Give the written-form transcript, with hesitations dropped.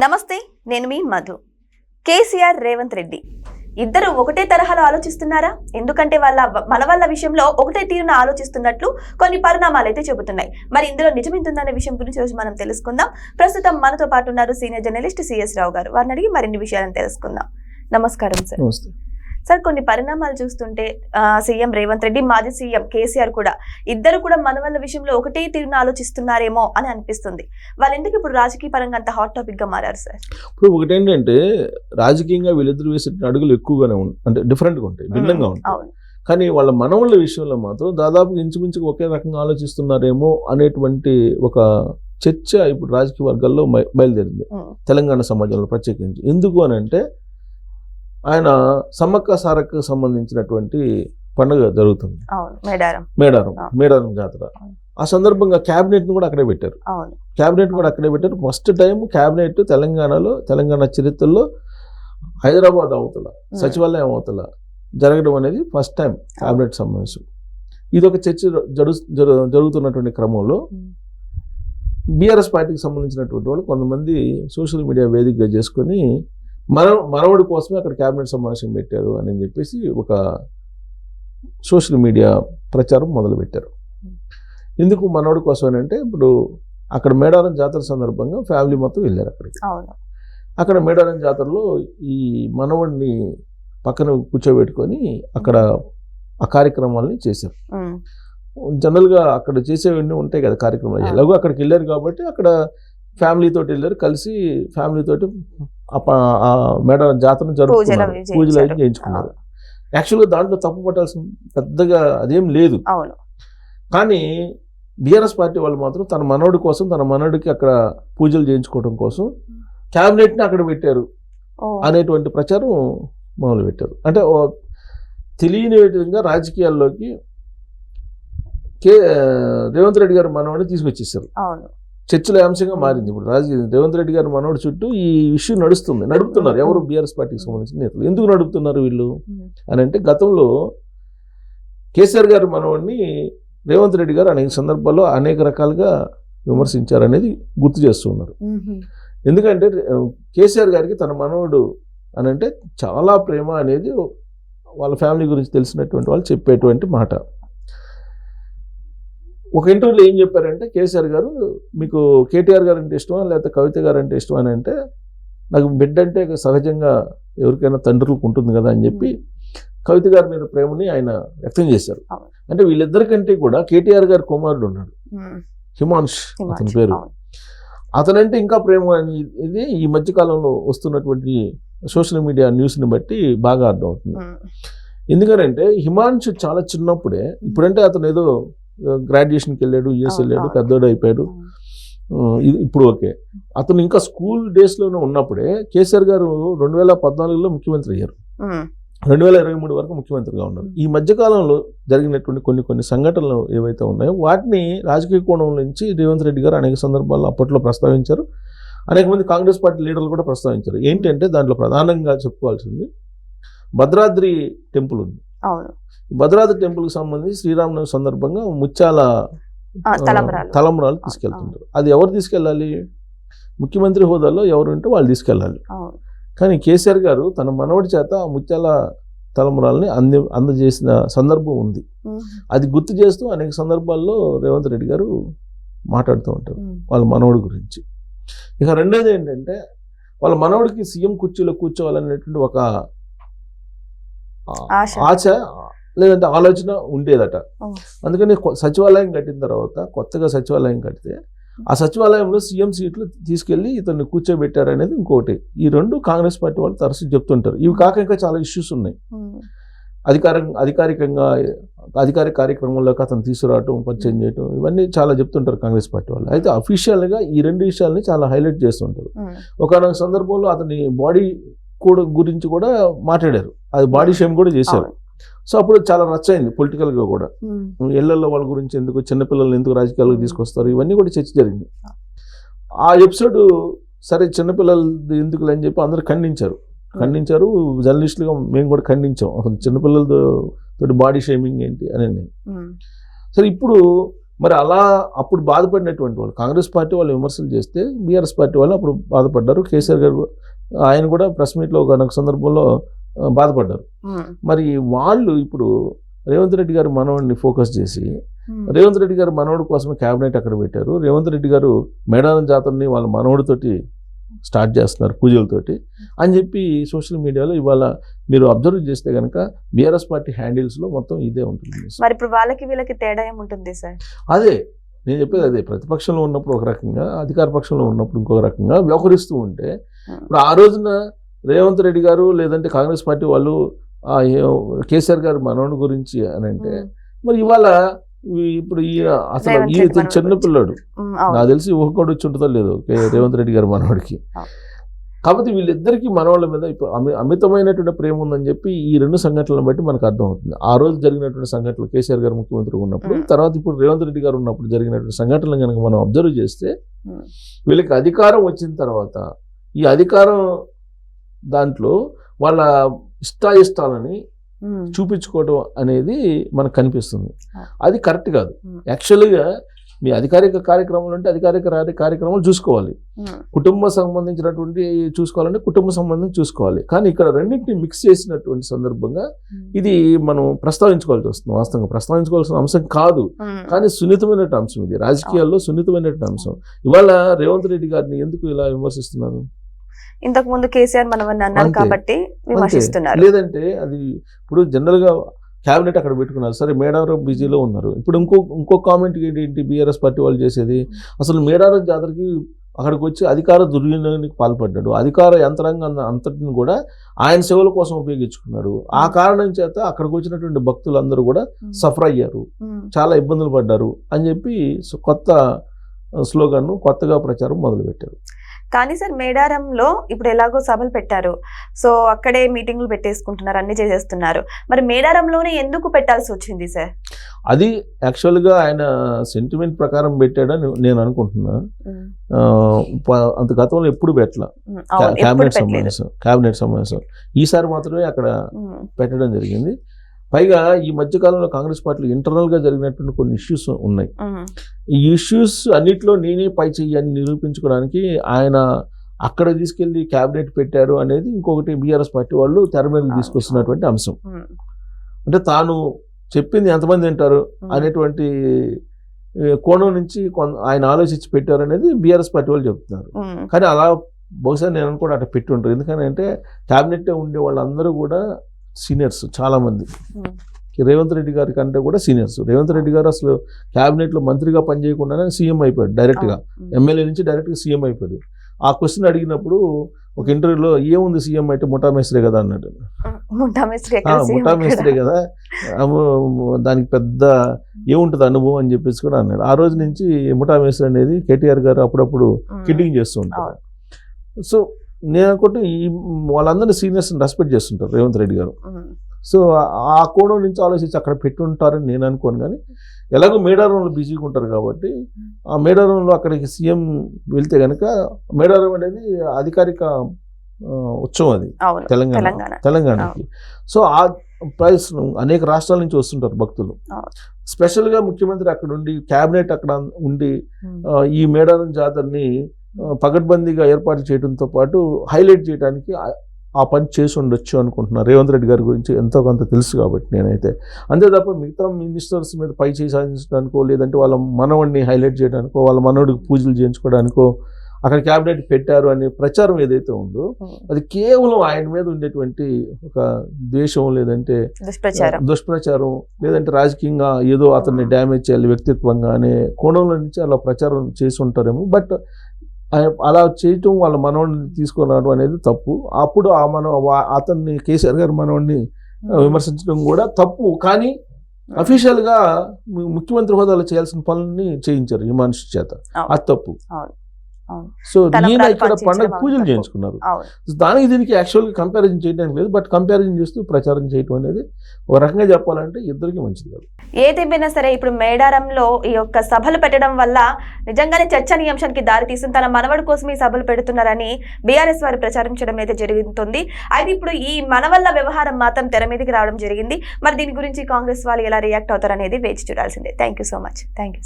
నమస్తే, నేను మీ మధు. కేసీఆర్, రేవంత్ రెడ్డి ఇద్దరు ఒకటే తరహాలో ఆలోచిస్తున్నారా? ఎందుకంటే మన వాళ్ళ విషయంలో ఒకటే తీరున ఆలోచిస్తున్నట్లు కొన్ని పరిణామాలు అయితే చెబుతున్నాయి. మరి ఇందులో నిజమెంతుందనే విషయం గురించి రోజు మనం తెలుసుకుందాం. ప్రస్తుతం మనతో పాటు ఉన్నారు సీనియర్ జర్నలిస్ట్ సిఎస్ రావు గారు. వారిని అడిగి మరిన్ని విషయాలను తెలుసుకుందాం. నమస్కారం సార్. సార్, కొన్ని పరిణామాలు చూస్తుంటే సీఎం రేవంత్ రెడ్డి, మాజీ సీఎం కేసీఆర్ కూడా ఇద్దరు కూడా మన వాళ్ళ విషయంలో ఒకటే తీరున ఆలోచిస్తున్నారేమో అని అనిపిస్తుంది. వాళ్ళు ఎందుకు ఇప్పుడు రాజకీయ పరంగా అంత హాట్ టాపిక్ గా మారారు సార్? ఇప్పుడు ఒకటేంటంటే రాజకీయంగా వీళ్ళిద్దరు వేసిన అడుగులు ఎక్కువగానే ఉంటాయి, అంటే డిఫరెంట్గా ఉంటాయి, భిన్నంగా ఉంటాయి. కానీ వాళ్ళ మనవాళ్ళ విషయంలో మాత్రం దాదాపు ఇంచుమించుగా ఒకే రకంగా ఆలోచిస్తున్నారేమో అనేటువంటి ఒక చర్చ ఇప్పుడు రాజకీయ వర్గాల్లో బయలుదేరింది, తెలంగాణ సమాజంలో ప్రత్యేకించి. ఎందుకు అని అంటే ఆయన సమ్మక్క సారక్క సంబంధించినటువంటి పండుగ జరుగుతుంది, మేడారం జాతర. ఆ సందర్భంగా క్యాబినెట్ ని కూడా అక్కడే పెట్టారు. ఫస్ట్ టైం క్యాబినెట్ తెలంగాణ చరిత్రలో హైదరాబాద్ అవతల, సచివాలయం అవతల జరగడం అనేది ఫస్ట్ టైం క్యాబినెట్ సమావేశం. ఇది ఒక చర్చ జరుగుతున్నటువంటి క్రమంలో బీఆర్ఎస్ పార్టీకి సంబంధించినటువంటి వాళ్ళు కొంతమంది సోషల్ మీడియా వేదికగా చేసుకొని మనవడి కోసమే అక్కడ క్యాబినెట్ సమావేశం పెట్టారు అని చెప్పేసి ఒక సోషల్ మీడియా ప్రచారం మొదలుపెట్టారు. ఎందుకు మనవడి కోసం అని అంటే, ఇప్పుడు అక్కడ మేడారం జాతర సందర్భంగా ఫ్యామిలీ మొత్తం వెళ్ళారు అక్కడికి. అక్కడ మేడారం జాతరలో ఈ మనవడిని పక్కన కూర్చోబెట్టుకొని అక్కడ ఆ కార్యక్రమాలని చేశారు. జనరల్గా అక్కడ చేసేవన్నీ ఉంటాయి కదా కార్యక్రమాలు. ఎలాగో అక్కడికి వెళ్ళారు కాబట్టి అక్కడ ఫ్యామిలీతో వెళ్ళారు, కలిసి ఫ్యామిలీతోటి ఆ మేడారం జాతరను జరుపుకున్నారు, పూజలు అయితే చేయించుకున్నారు. యాక్చువల్గా దాంట్లో తప్పు పట్టాల్సిన పెద్దగా అదేం లేదు. కానీ బీఆర్ఎస్ పార్టీ వాళ్ళు మాత్రం తన మనవడికి అక్కడ పూజలు చేయించుకోవడం కోసం క్యాబినెట్ని అక్కడ పెట్టారు అనేటువంటి ప్రచారం మొదలు పెట్టారు. అంటే తెలియని విధంగా రాజకీయాల్లోకి రేవంత్ రెడ్డి గారు మనవడిని తీసుకొచ్చేసారు. చర్చల అంశంగా మారింది. ఇప్పుడు రేవంత్ రెడ్డి గారు మనోడి చుట్టూ ఈ ఇష్యూ నడుపుతున్నారు ఎవరు? బీఆర్ఎస్ పార్టీకి సంబంధించిన నేతలు. ఎందుకు నడుపుతున్నారు వీళ్ళు అని అంటే, గతంలో కేసీఆర్ గారు మనోడిని రేవంత్ రెడ్డి గారు అనేక సందర్భాల్లో అనేక రకాలుగా విమర్శించారనేది గుర్తు చేస్తున్నారు. ఎందుకంటే కేసీఆర్ గారికి తన మనవడు అని అంటే చాలా ప్రేమ అనేది వాళ్ళ ఫ్యామిలీ గురించి తెలిసినటువంటి వాళ్ళు చెప్పేటువంటి మాట. ఒక ఇంటర్వ్యూలో ఏం చెప్పారంటే, కేసీఆర్ గారు, మీకు కేటీఆర్ గారు అంటే ఇష్టమా లేకపోతే కవిత గారు అంటే ఇష్టమా అని అంటే, నాకు బిడ్డ అంటే సహజంగా ఎవరికైనా తండ్రులకు ఉంటుంది కదా అని చెప్పి కవిత గారి మీద ప్రేమని ఆయన వ్యక్తం చేశారు. అంటే వీళ్ళిద్దరికంటే కూడా కేటీఆర్ గారి కుమారుడు ఉన్నాడు, హిమాంష్ అతని పేరు. అతనంటే ఇంకా ప్రేమ అని ఇది ఈ మధ్యకాలంలో వస్తున్నటువంటి సోషల్ మీడియా న్యూస్ని బట్టి బాగా అర్థమవుతుంది. ఎందుకంటే హిమాంష్ చాలా చిన్నప్పుడే, ఇప్పుడంటే అతను ఏదో గ్రాడ్యుయేషన్కి వెళ్ళాడు, యుఎస్ వెళ్ళాడు, పెద్దోడు అయిపోయాడు, ఇప్పుడు ఓకే. అతను ఇంకా స్కూల్ డేస్లోనే ఉన్నప్పుడే కేసీఆర్ గారు 2014లో ముఖ్యమంత్రి అయ్యారు, 2023 వరకు ముఖ్యమంత్రిగా ఉన్నారు. ఈ మధ్యకాలంలో జరిగినటువంటి కొన్ని సంఘటనలు ఏవైతే ఉన్నాయో వాటిని రాజకీయ కోణం నుంచి రేవంత్ రెడ్డి గారు అనేక సందర్భాల్లో అప్పట్లో ప్రస్తావించారు. అనేక మంది కాంగ్రెస్ పార్టీ లీడర్లు కూడా ప్రస్తావించారు. ఏంటంటే దాంట్లో ప్రధానంగా చెప్పుకోవాల్సింది భద్రాద్రి టెంపుల్ ఉంది. భద్రాద్రి టెంపుల్కి సంబంధించి శ్రీరామనవమి సందర్భంగా ముత్యాల తలంబ్రాలు తీసుకెళ్తుంటారు. అది ఎవరు తీసుకెళ్ళాలి? ముఖ్యమంత్రి హోదాలో ఎవరు ఉంటే వాళ్ళు తీసుకెళ్ళాలి. కానీ కేసీఆర్ గారు తన మనవడి చేత ముత్యాల తలంబ్రాలని అందజేసిన సందర్భం ఉంది. అది గుర్తు చేస్తూ అనేక సందర్భాల్లో రేవంత్ రెడ్డి గారు మాట్లాడుతూ ఉంటారు వాళ్ళ మనవడి గురించి. ఇక రెండోది ఏంటంటే, వాళ్ళ మనవడికి సీఎం కుర్చీలో కూర్చోవాలనేటువంటి ఒక ఆశ లేదంటే ఆలోచన ఉండేదట. అందుకని సచివాలయం కట్టిన తర్వాత, కొత్తగా సచివాలయం కడితే ఆ సచివాలయంలో సీఎం సీట్లు తీసుకెళ్లి ఇతన్ని కూర్చోబెట్టారనేది ఇంకోటి. ఈ రెండు కాంగ్రెస్ పార్టీ వాళ్ళు తరచు చెప్తుంటారు. ఇవి కాక ఇంకా చాలా ఇష్యూస్ ఉన్నాయి. అధికారిక కార్యక్రమంలోకి అతను తీసుకురావటం, పరిచయం చేయటం, ఇవన్నీ చాలా చెప్తుంటారు కాంగ్రెస్ పార్టీ వాళ్ళు. అయితే అఫీషియల్గా ఈ రెండు విషయాలని చాలా హైలైట్ చేస్తుంటారు. ఒకనొక సందర్భంలో అతని బాడీ గురించి కూడా మాట్లాడారు, అది బాడీ షేమ్ కూడా చేశారు. సో అప్పుడు చాలా రచ్చయింది పొలిటికల్గా కూడా. ఇళ్లలో వాళ్ళ గురించి ఎందుకు, చిన్నపిల్లల్ని ఎందుకు రాజకీయాలకు తీసుకొస్తారు, ఇవన్నీ కూడా చర్చ జరిగింది. ఆ ఎపిసోడ్ సరే చిన్నపిల్లలు ఎందుకు అని చెప్పి అందరూ ఖండించారు. జర్నలిస్టులుగా మేము కూడా ఖండించాం. అసలు చిన్నపిల్లలతో బాడీ షేమింగ్ ఏంటి అని. సరే ఇప్పుడు మరి అలా అప్పుడు బాధపడినటువంటి వాళ్ళు కాంగ్రెస్ పార్టీ వాళ్ళు విమర్శలు చేస్తే బీఆర్ఎస్ పార్టీ వాళ్ళు అప్పుడు బాధపడ్డారు. కేసీఆర్ గారు ఆయన కూడా ప్రెస్ మీట్లో ఒక సందర్భంలో బాధపడ్డారు. మరి వాళ్ళు ఇప్పుడు రేవంత్ రెడ్డి గారు మనవడిని ఫోకస్ చేసి రేవంత్ రెడ్డి గారు మనవడి కోసమే క్యాబినెట్ అక్కడ పెట్టారు. రేవంత్ రెడ్డి గారు మేడారం జాతరని వాళ్ళ మనవడితోటి స్టార్ట్ చేస్తున్నారు పూజలతోటి అని చెప్పి సోషల్ మీడియాలో ఇవాళ మీరు అబ్జర్వ్ చేస్తే కనుక బీఆర్ఎస్ పార్టీ హ్యాండిల్స్లో మొత్తం ఇదే ఉంటుంది. మరి ఇప్పుడు వాళ్ళకి వీళ్ళకి తేడా ఏముంటుంది సార్? అదే నేను చెప్పేది, అదే ప్రతిపక్షంలో ఉన్నప్పుడు ఒక రకంగా, అధికార పక్షంలో ఉన్నప్పుడు ఇంకొక రకంగా వ్యవహరిస్తూ ఉంటే, ఇప్పుడు ఆ రోజున రేవంత్ రెడ్డి గారు లేదంటే కాంగ్రెస్ పార్టీ వాళ్ళు కేసీఆర్ గారు మనవడి గురించి అని అంటే, మరి ఇవాళ ఇప్పుడు అసలు ఈ చిన్నపిల్లాడు నాకు తెలిసి ఊహకోడు వచ్చి ఉంటుందో లేదు రేవంత్ రెడ్డి గారు మనవాడికి. కాబట్టి వీళ్ళిద్దరికీ మనవాళ్ళ మీద ఇప్పుడు అమితమైనటువంటి ప్రేమ ఉందని చెప్పి ఈ రెండు సంఘటనలను బట్టి మనకు అర్థమవుతుంది. ఆ రోజు జరిగినటువంటి సంఘటనలు కేసీఆర్ గారు ముఖ్యమంత్రిగా ఉన్నప్పుడు, తర్వాత ఇప్పుడు రేవంత్ రెడ్డి గారు ఉన్నప్పుడు జరిగినటువంటి సంఘటనలు కనుక మనం అబ్జర్వ్ చేస్తే, వీళ్ళకి అధికారం వచ్చిన తర్వాత ఈ అధికారం దాంట్లో వాళ్ళ ఇష్టాయిష్టాలని చూపించుకోవడం అనేది మనకు కనిపిస్తుంది. అది కరెక్ట్ కాదు. యాక్చువల్గా మీ అధికారిక కార్యక్రమాలు అంటే అధికారిక కార్యక్రమాలు చూసుకోవాలి, కుటుంబ సంబంధించినటువంటి చూసుకోవాలంటే కుటుంబ సంబంధం చూసుకోవాలి. కానీ ఇక్కడ రెండింటిని మిక్స్ చేసినటువంటి సందర్భంగా ఇది మనం ప్రస్తావించుకోవాల్సి వస్తుంది. వాస్తవంగా ప్రస్తావించుకోవాల్సిన అంశం కాదు, కానీ సున్నితమైన అంశం. ఇది రాజకీయాల్లో సున్నితమైన అంశం. ఇవాళ రేవంత్ రెడ్డి గారిని ఎందుకు ఇలా విమర్శిస్తున్నారు? ఇంతకు ముందు కేసీఆర్ మనవన్ని అన్నారు కాబట్టి విమర్శిస్తున్నారు. లేదంటే అది ఇప్పుడు జనరల్ గా క్యాబినెట్ అక్కడ పెట్టుకున్నారు, సరే మేడారం బిజీలో ఉన్నారు. ఇప్పుడు ఇంకో కామెంట్ ఏంటి బీఆర్ఎస్ పార్టీ వాళ్ళు చేసేది, అసలు మేడారం జాతరకి అక్కడికి వచ్చి అధికార దుర్వినియోగానికి పాల్పడ్డాడు, అధికార యంత్రాంగం అంతటిని కూడా ఆయన సేవల కోసం ఉపయోగించుకున్నాడు. ఆ కారణం చేత అక్కడికి వచ్చినటువంటి భక్తులందరూ కూడా సఫర్ అయ్యారు, చాలా ఇబ్బందులు పడ్డారు అని చెప్పి కొత్త స్లోగన్ కొత్తగా ప్రచారం మొదలుపెట్టారు. కానీ సార్ మేడారంలో ఇప్పుడు ఎలాగో సభలు పెట్టారు, సో అక్కడే మీటింగ్లు పెట్టేసుకుంటున్నారు, అన్ని చేసేస్తున్నారు. మరి మేడారంలోనే ఎందుకు పెట్టాల్సి వచ్చింది సార్? అది యాక్చువల్గా ఆయన సెంటిమెంట్ ప్రకారం పెట్టాడని నేను అనుకుంటున్నా. అంత గతంలో ఎప్పుడు పెట్టలా క్యాబినెట్ సమావేశం ఈసారి మాత్రమే అక్కడ పెట్టడం జరిగింది. పైగా ఈ మధ్యకాలంలో కాంగ్రెస్ పార్టీలో ఇంటర్నల్గా జరిగినటువంటి కొన్ని ఇష్యూస్ ఉన్నాయి. ఈ ఇష్యూస్ అన్నిట్లో నేనే పై చెయ్యని నిరూపించుకోవడానికి ఆయన అక్కడ తీసుకెళ్లి క్యాబినెట్ పెట్టారు అనేది ఇంకొకటి బీఆర్ఎస్ పార్టీ వాళ్ళు తెర మీద తీసుకొస్తున్నటువంటి అంశం. అంటే తాను చెప్పింది ఎంతమంది వింటారు అనేటువంటి కోణం నుంచి ఆయన ఆలోచించి పెట్టారు అనేది బీఆర్ఎస్ పార్టీ వాళ్ళు చెప్తున్నారు. కానీ అలా బహుశా నేను కూడా అట్లా పెట్టి ఉంటారు. ఎందుకంటే క్యాబినెట్ ఉండే వాళ్ళందరూ కూడా సీనియర్స్ చాలా మంది. రేవంత్ రెడ్డి గారి కంటే కూడా సీనియర్స్. రేవంత్ రెడ్డి గారు అసలు క్యాబినెట్లో మంత్రిగా పనిచేయకుండానే సీఎం అయిపోయాడు, డైరెక్ట్గా ఎమ్మెల్యే నుంచి డైరెక్ట్గా సీఎం అయిపోయాడు. ఆ క్వశ్చన్ అడిగినప్పుడు ఒక ఇంటర్వ్యూలో ఏముంది సీఎం అయితే ముఠా మేస్త్రే కదా అన్నాడు. ముఠా మేస్త్రే కదా, దానికి పెద్ద ఏముంటుంది అనుభవం అని చెప్పేసి కూడా అన్నాడు. ఆ రోజు నుంచి ముఠా మేస్త్రి అనేది కేటీఆర్ గారు అప్పుడప్పుడు కిడ్డింగ్ చేస్తూ ఉంటారు. సో నేను అనుకుంటే వాళ్ళందరినీ సీనియర్స్ని రెస్పెక్ట్ చేస్తుంటారు రేవంత్ రెడ్డి గారు. సో ఆ కోణం నుంచి ఆలోచించి అక్కడ పెట్టుంటారని నేను అనుకోను. కానీ ఎలాగో మేడారంలో బిజీగా ఉంటారు కాబట్టి ఆ మేడారంలో అక్కడికి సీఎం వెళ్తే కనుక, మేడారం అనేది అధికారిక ఉత్సవం అది తెలంగాణకి. సో ఆ ప్రైస్ అనేక రాష్ట్రాల నుంచి వస్తుంటారు భక్తులు. స్పెషల్గా ముఖ్యమంత్రి అక్కడ ఉండి క్యాబినెట్ అక్కడ ఉండి ఈ మేడారం జాతరని పకడ్బందీగా ఏర్పాటు చేయడంతో పాటు హైలైట్ చేయడానికి ఆ పని చేసి ఉండొచ్చు అనుకుంటున్నారు. రేవంత్ రెడ్డి గారి గురించి ఎంతో కొంత తెలుసు కాబట్టి నేనైతే. అంతే తప్ప మిగతా మినిస్టర్స్ మీద పై చేయి సాధించడానికో, లేదంటే వాళ్ళ మనవడిని హైలైట్ చేయడానికో, వాళ్ళ మనవడికి పూజలు చేయించుకోవడానికో అక్కడ క్యాబినెట్ పెట్టారు అనే ప్రచారం ఏదైతే ఉందో అది కేవలం ఆయన మీద ఉండేటువంటి ఒక ద్వేషం, లేదంటే దుష్ప్రచారం, లేదంటే రాజకీయంగా ఏదో అతన్ని డ్యామేజ్ చేయాలి వ్యక్తిత్వంగా అనే కోణంలో నుంచి అలా ప్రచారం చేసి ఉంటారేమో. బట్ అలా చేయటం వాళ్ళ మనవడిని తీసుకొని రావడం అనేది తప్పు. అప్పుడు అతన్ని కేసీఆర్ గారు మనవడిని విమర్శించడం కూడా తప్పు. కానీ అఫీషియల్గా ముఖ్యమంత్రి హోదాలో చేయాల్సిన పనులని చేయించారు ఈ మనిషి చేత, అది తప్పు. అవును. సో తలంబ్రాలు ఈయన ఇక్కడ పంచించడం పండగ అవును పూజలు తప్పు. చేయించుకున్నారు. అవును. సో దానికి దీనికి యాక్చువల్గా కంపారిజన్ చేయడానికి లేదు, బట్ కంపారిజన్ చేస్తూ ప్రచారం చేయడం అనేది ఒక రకంగా చెప్పాలంటే ఇద్దరికి మంచిది కాదు. ఏదేమైనా సరే ఇప్పుడు మేడారంలో ఈ యొక్క సభలు పెట్టడం వల్ల నిజంగానే చర్చనీయాంశానికి దారి తీసిన తన మనవడి కోసం ఈ సభలు పెడుతున్నారని బీఆర్ఎస్ వారు ప్రచారించడం అయితే జరుగుతుంది. అయితే ఇప్పుడు ఈ మనవల్ల వ్యవహారం మాత్రం తెర మీదకి రావడం జరిగింది. మరి దీని గురించి కాంగ్రెస్ వాళ్ళు ఎలా రియాక్ట్ అవుతారనేది వేచి చూడాల్సిందే. Thank you so much. Thank you.